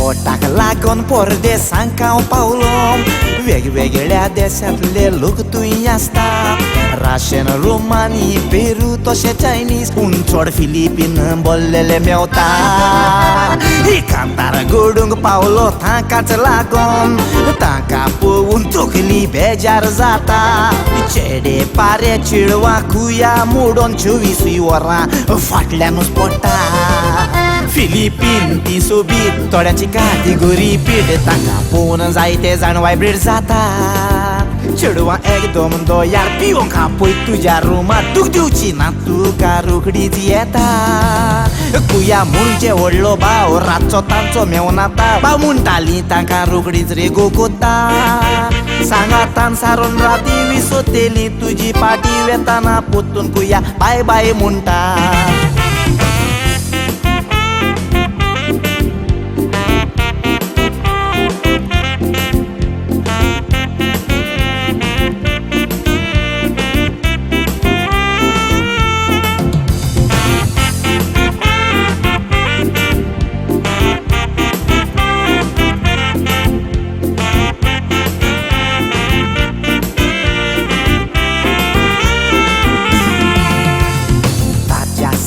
पोटाक लागून परदेसांक हांव पावलो वेगवेगळ्या देशांतले लोक थंय आसतात राशियन रोमानी पेरू तशें चायनीज पूण चड फिलिपीन बोललेले मेवता कांतार घडूंक पावलो ताकाच लागून ताका पळोवन तकली बेजार जाता चेडे पारे चिडवा कुया मोडून 24 वरां फाटल्यानूच पडटा फिलिपीन ती सोबीत थोड्यांची कॅटेगरी पीड ताका पळोवन जायते जाण वायब्रेट जाता चेडवा एकदम दोयार पिवंक आपय तुज्या रुमांत दूख दिवची ना तुका रोखडीच येता कुया म्हणजे व्हडलो भाव रातचो तांचो मेवन आता भाव म्हणटाली ताका रोखडीच रेगो कोत्ता सांगातान सारून राती विसोतेली तुजी पाटी वेताना पोत्तून कुया बाय बाय म्हणटा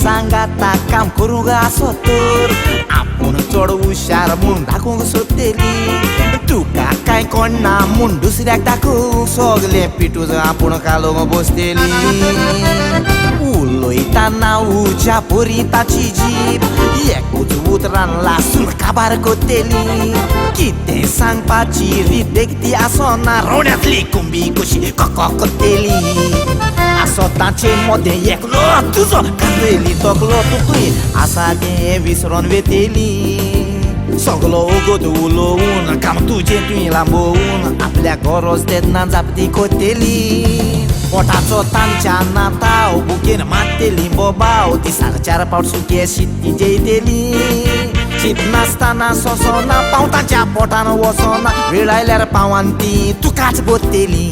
सांगाता काम करूंक आसो तर आपूण चड हुशार म्हूण दाखोवंक सोदतली तुका कांय कळना म्हूण दुसऱ्याक दाखोवंक सगलें पिटूच आपूण कालोवंक बसतली उलयतना उज्या बरी ताची जीप एकूच उतरान लासून काबार करतली कितें सांगपाची रीत देखती आसना रोवण्यांतली कुंबी कशी कोको करतली आसो ताचे मदें एकलो तुजो कांदयली तकलो तुकुय आसा तें विसरोन वेतेली सगलो ओगोद उलोवून काम तुजें तुवें लांबोवून आपल्या गरज तेन्ना जापती करतली पोटाचो तांच्या नाताव बुकेन मारतेली बोबाव ती 4.5 पावट सुके शीत जेयतेली शीत नासतना सोसना पाव तांच्या पोटान वचना वेळ आयल्यार पावान ती तुकाच बोतली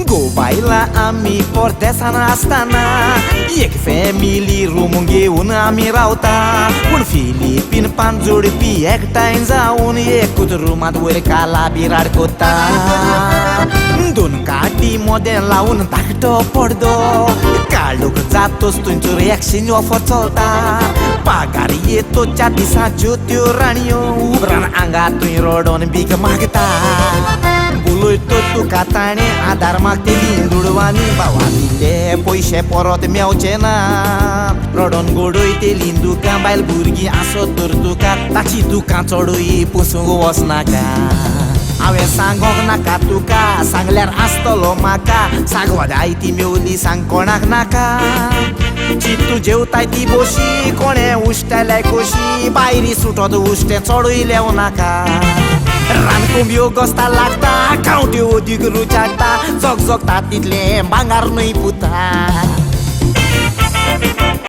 गोवायला आमी परदेसान आसतना एक फॅमिली रूम घेवन आमी रावता पूण फिलिपीन पांच जोडपी एकठांय जावन एकूच रुमांत वयर काला बिराड करता 2 काटी मदें लावन धाकटो पडदो काळोख जातोच थंयचो रिएक्शन ऑफर चलता पागार येतो 4 दिसांच्यो त्यो राणयो उबरान आंगार थंय रडोन भीक मागता उलयतो तुका ताणें आदार मागतली दुडवांनी भावा दिले पयशे परत मेवचे ना रडोन गोडयतली दुकां बायल भुरगीं आसत तर तुका ताची दुकां चडूय पुसूंक वचनाका हांवें सांगोंक नाका तुका सांगल्यार आसतलो म्हाका सांगवाद आयती मेवली सांग कोणाक नाका चिंतू जेवताय ती बोशी कोणें उश्टेल्या कोशी बायरी सुटोत उश्टें चडूय लेव नाका रानकुंब्यो गोस्ता लागता खावट्यो ओदीक रुचाडटा जोग जोगता तितलें भांगार न्हय पुता